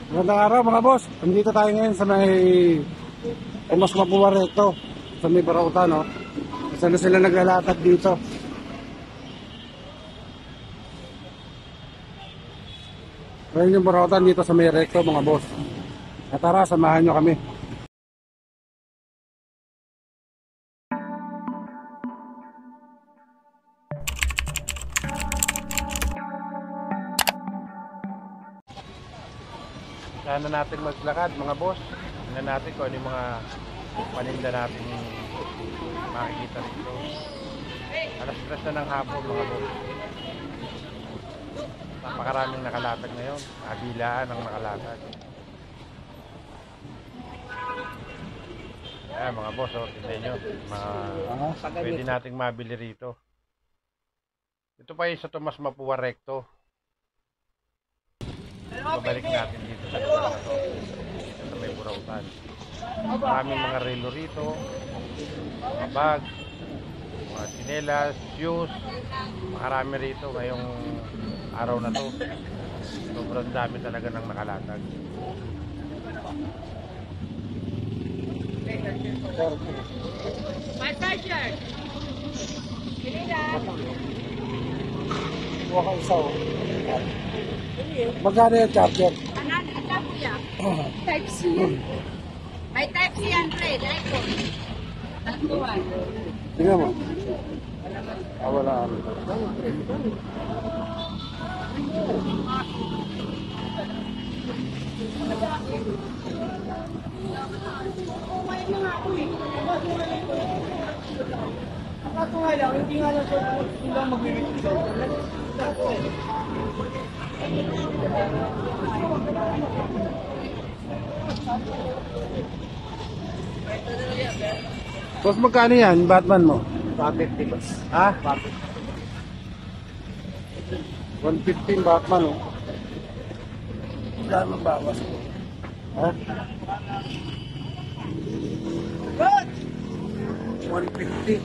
Magandang araw mga boss. Nandito tayo ngayon sa may Tomas Mapua Recto. Sa may Barautan, no? Saan na sila naglalatag dito? Ngayon yung Barautan dito sa may Recto mga boss. At tara, samahan nyo kami. Saan na natin maglakad mga boss? Tingnan natin kung ano yung mga paninda natin makikita rito. Alas 3 na ng hapon mga boss. Napakaraming nakalatag ngayon. Kabilaan ang nakalatag. Ayan mga boss, tingnan nyo. Pwede nating mabili rito. Ito pa yung sa Tomas Mapua Recto. Babalik natin dito sa lugar na to. Sa may Burautan. Maraming mga relo rito. Mga bag. Mga tsinelas, shoes. Makarami rito ngayong araw na to. Sobrang dami talaga ng nakalatag. My charger. Huwag kang isaw. Magkano yung charger? Anan, ito kuya. Type C yan. May type C yan, Fred. iPhone. Tatuan. Tingnan mo. Wala. Ako nga lang, hindi nga lang siya kung lang magbibigay siya. Boss, magkano yan? Batman mo? 150 ba? Ha? 115 Batman, oh. Wala mabawas ko. Ha? 150.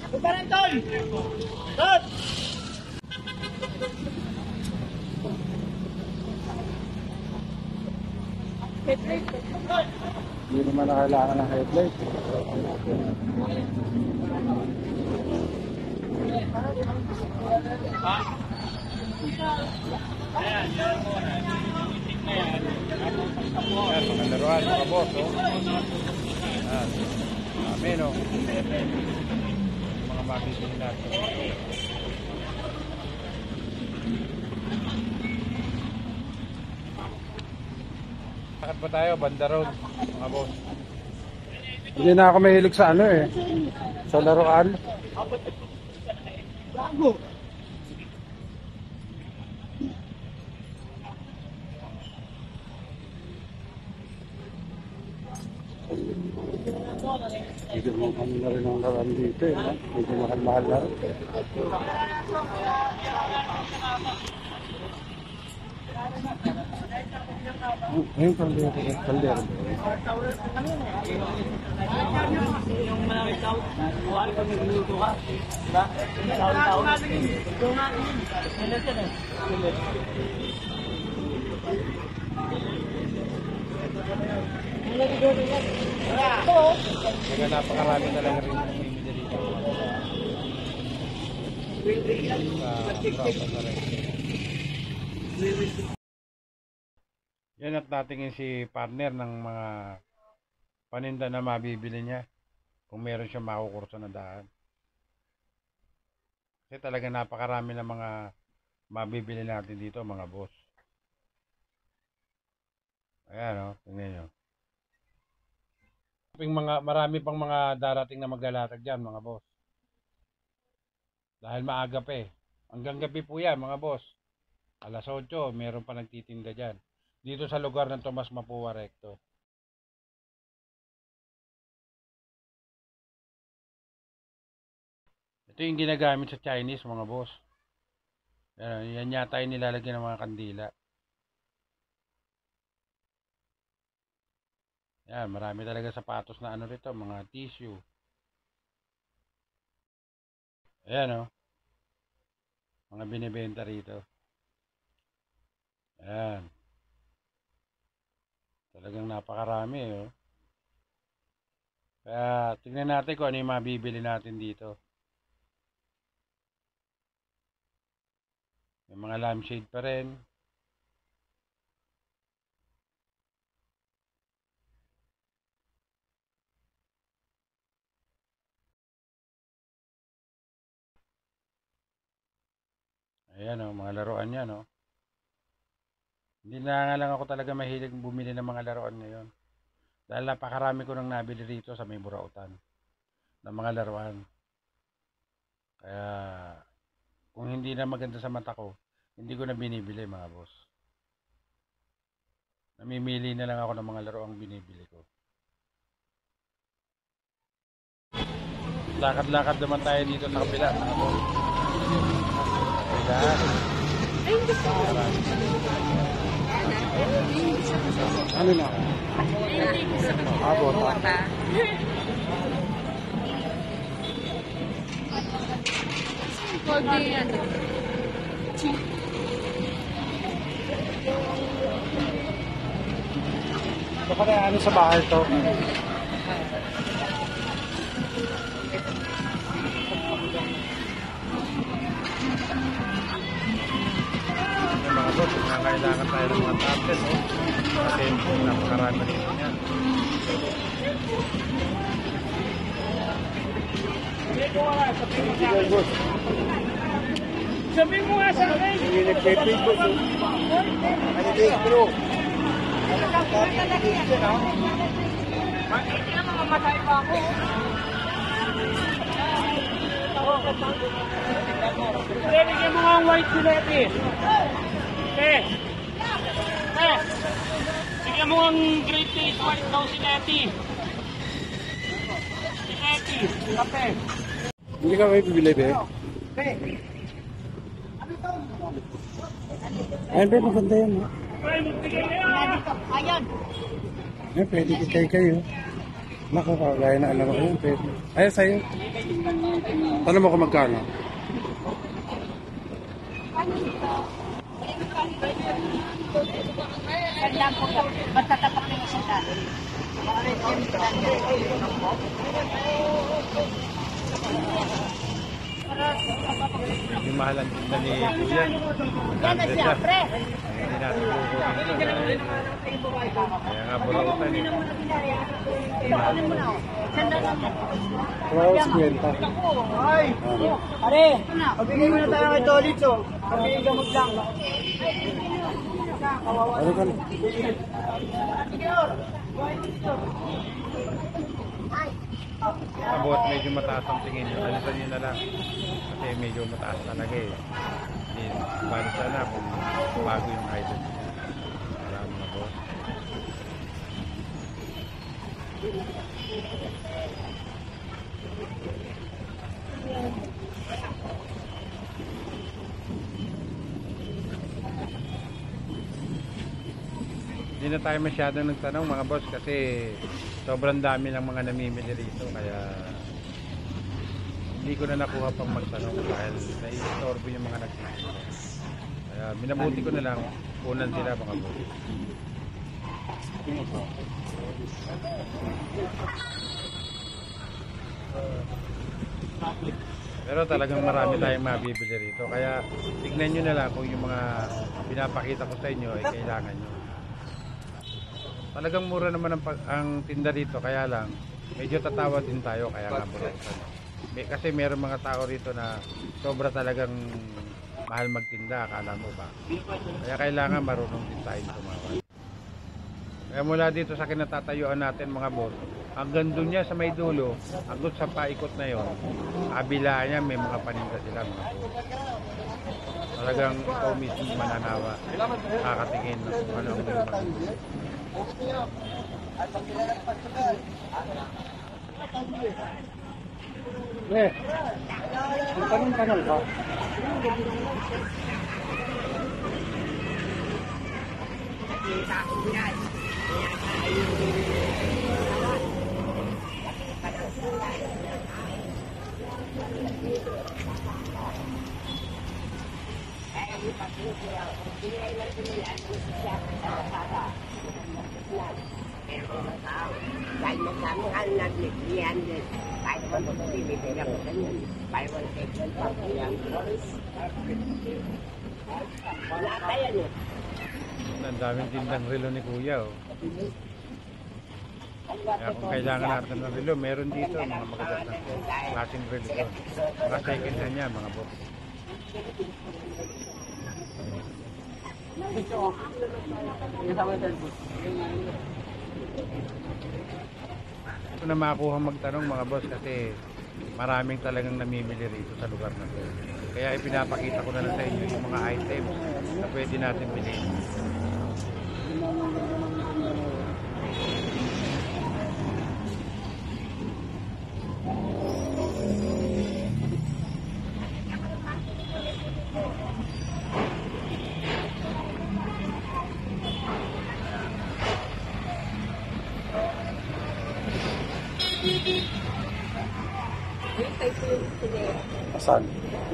Ako pa rin, Tol! Tol! Hindi naman na kailangan ng headlight. Yan, mga laruan, mga boss, oh. Yan. Amen, oh. Mga makikita natin. Bakit pa tayo? Banda Road, mga boss. Hindi na ako mahilig sa ano eh. Sa laruan. Bago! Medyo mahal na rin ang laruan dito eh. No? Medyo mahal-mahal na rin. Ayun, kaldero. Kaldero. Yung malamig daw, kuwari pag nagluluto ka, diba? Taon-taon. Ito nga yun. Ano siya eh? Kaya napakarami talaga rin ang bibili dito. Sa rin. Yan at natingin si partner ng mga paninda na mabibili niya kung meron siya makukurso na daan. Kasi talaga napakarami ng mga mabibili natin dito mga boss. Ayan o, tingnan nyo. Marami pang mga darating na maglalatag dyan mga boss. Dahil maaga pa eh. Hanggang gabi po yan mga boss. Alas 8, meron pa nagtitinda dyan. Dito sa lugar ng Tomas Mapua Recto. Ito yung ginagamit sa Chinese mga boss. Yan yata yung nilalagyan ng mga kandila. Yan, marami talaga sapatos na ano rito, mga tissue. Ayan o. Mga binibenta rito. Ayan. Talagang napakarami oh. Kaya tingnan natin kung ano yung mabibili natin dito. May mga lampshade pa rin. Ayan oh, mga laruan yan oh. Hindi na nga lang ako talaga mahilig bumili ng mga laruan ngayon. Dahil napakarami ko nang nabili rito sa may Burautan ng mga laruan. Kaya kung hindi na maganda sa mata ko, hindi ko na binibili mga boss. Namimili na lang ako ng mga laruang binibili ko. Lakad-lakad naman tayo dito sa kabila mga boss. Kabila. Ano na? Abot. Pwede ano. Ito pa na ano sa bahay to? Mga boss, kailangan tayo ng mga tablet oh. Kasi napakarami rito niya. Sabi mo nga sa akin. Hindi nagpe-pay boss oh. Ano din bro? Hindi na mamamatay pa ako. Bigyan mo nga ang white si Leti. Bigyan mo ang great taste white daw si Leti. Si Leti, kape. Hindi ka may bibili be? Ayun be, maganda yan oh. Ayan. Ayun, pwede kitay kayo. Naku, kagaya na alam ko yun, pwede. Ayun sa'yo. Tanong mo kung magkano? Kailan po ka. Basta tapak na yung sita. Yung mahalan tinda ni Kuya. Yan na siya, pre. Hindi natin kukunin ito. Kaya nga Burautan eh. Kunin mo na o. Sanda lang yan. Close kwenta. Ay! Pare! Pabigay mo na tayo kay Dolitz oh. Pabigay gamot lang. Ano ka na? Abot medyo mataas ang tingin nyo. Alisan nyo na lang. Kasi medyo mataas talaga eh. Bali sana kung bago yung item nyo. Alam na boss. Hindi na tayo masyadong nagtanong mga boss kasi sobrang dami ng mga namimili rito kaya hindi ko na nakuha pang magtanong dahil nai-istorbo yung mga nagtitinda. Kaya minabuti ko na lang kunan sila mga boss. Pero talagang marami tayong mabibili rito kaya tignan nyo na lang kung yung mga pinapakita ko sa inyo ay kailangan nyo. Talagang mura naman ang tinda rito kaya lang medyo tatawa din tayo kaya nga Burautan. Kasi meron mga tao rito na sobra talagang mahal magtinda, akala mo ba? Kaya kailangan marunong din tayong tumawad. Kaya mula dito sa kinatatayuan natin mga boss, hanggang doon niya sa may dulo, hanggang sa paikot na yon, kabila niya may mga paninda sila mga boss. Talagang ikaw mismo mananawa, kakatingin ng kung ano ang meron. Tanong-tanong ka. Ang daming tindang relo ni Kuya, oh. Kaya kung kailangan natin ng relo, meron dito mga magagandang klaseng relo doon. Mga second hand yan, mga boss. Ito na makuha magtanong mga boss kasi maraming talagang namimili rito sa lugar na to. Kaya ipinapakita ko na lang sa inyo yung mga items na pwede natin bilhin. Asan?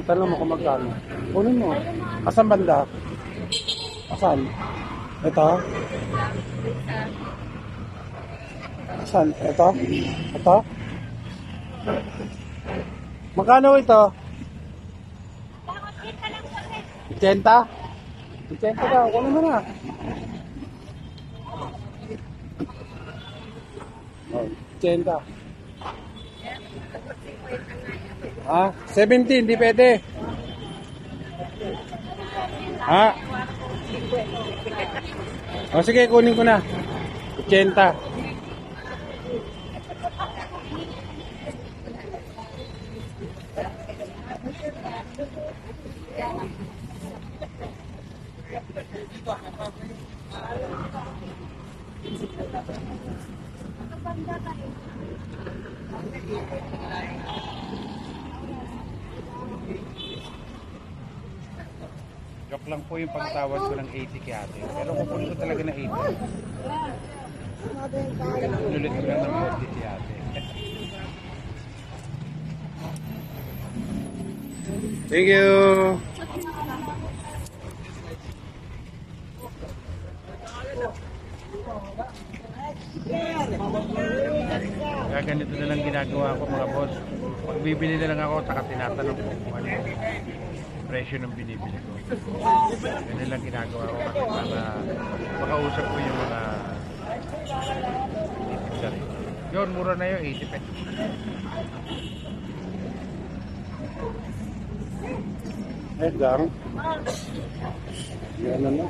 Itanong mo kung magkano. Kunin mo. Asan banda? Asan? Ito? Asan? Ito? Ito? Magkano ito? 80? 80 daw. Kunin mo na. Oh, 80. Ah, 17, hindi pwede. Ha? O sige, kunin ko na. 80. Joke lang po yung pagtawad ko ng 80 kay ate. Pero kukunin ko talaga ng 80. Inulit ko lang ng 40 si ate. Thank you. Kaya ganito na lang ginagawa ko mga boss. Pag bibili na lang ako, saka tinatanong ko kung ano yung presyo ng binibili ko. Ganyan lang ginagawa ko kasi para makausap ko yung mga titinda rin. Yun, mura na yun, 80 pesos. Lang. Yan na.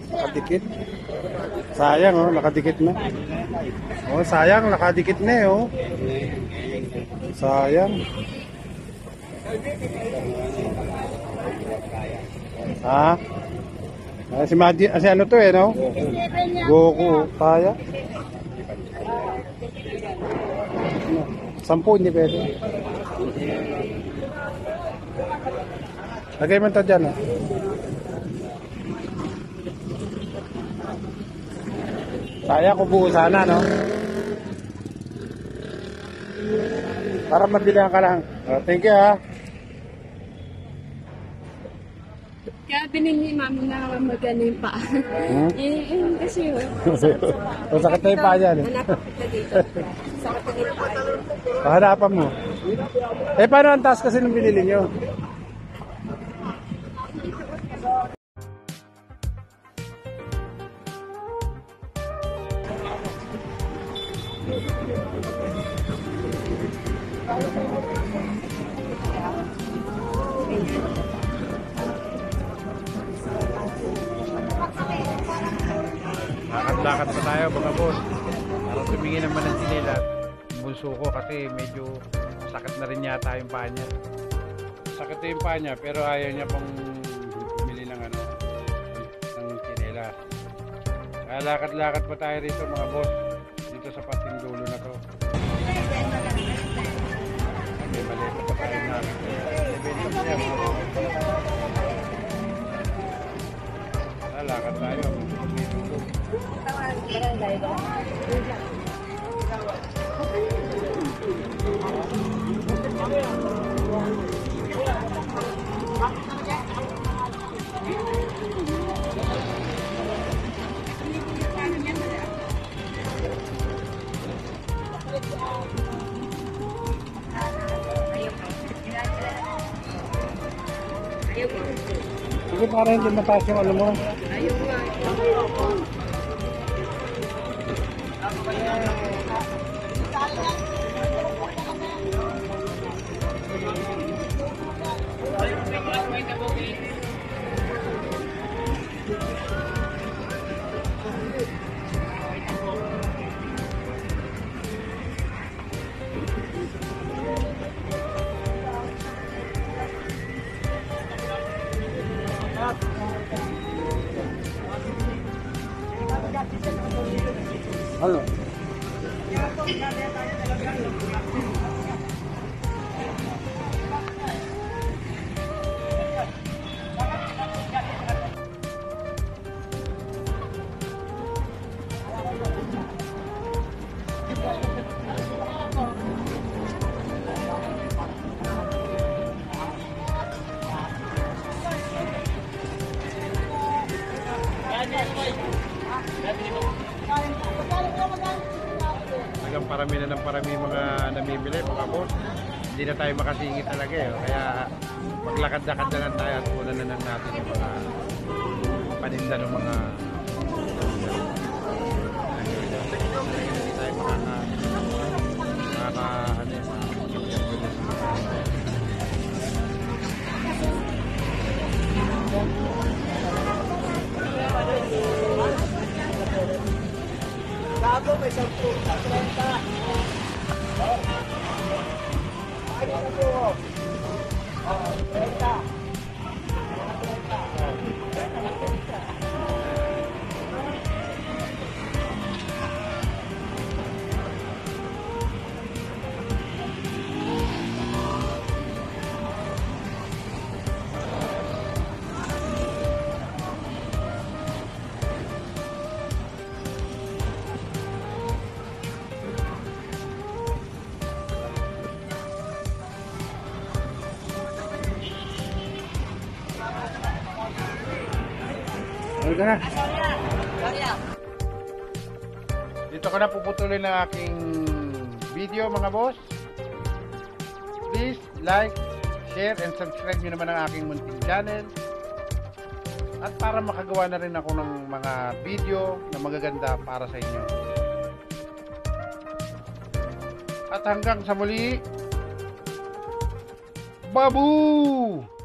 Nakadikit. Sayang oh, nakadikit na. Oh, sayang nakadikit na eh oh. Sayang. Ha? Si Maji, si ano to eh no? Goku, kaya. 10 hindi pwede. Lagay mo ito dyan, oh. Saya ko buo sana, no? Para mabilang ka lang. Oh, thank you, ha? Kaya binili mami na magano yung paa. Kasi yun. Sakit na yung paa dyan, eh. Hanapin kita dito. Sakit na yung paa. Pahanapan mo. Eh, paano ang taas kasi nung binili nyo? Lakad-lakad pa tayo mga boss. Para tumingin naman ng sinilas. Bunso ko kasi medyo sakit na rin yata yung paa niya. Sakit na yung paa niya pero ayaw niya pang bumili ng ano, ng chinelas. Kaya lakad-lakad pa tayo rito mga boss. Dito sa pating dulo na to. Okay, maliit pa tayo na. Ibenta mo yan mga boss. Lakad tayo. Sige, para hindi mataas yung ano mo. Ano? Talagang parami na ng parami mga namimili, mga boss. Hindi na tayo makasingit talaga eh. Kaya maglakad-lakad na lang tayo at kunan na lang natin yung mga paninda ng mga hindi tayo ano Bago may 10, 30. Ano ka na? Dito ko na puputuloy ng aking video mga boss. Please like, share, and subscribe nyo naman ang aking munting channel. At para makagawa na rin ako ng mga video na magaganda para sa inyo. At hanggang sa muli, babu!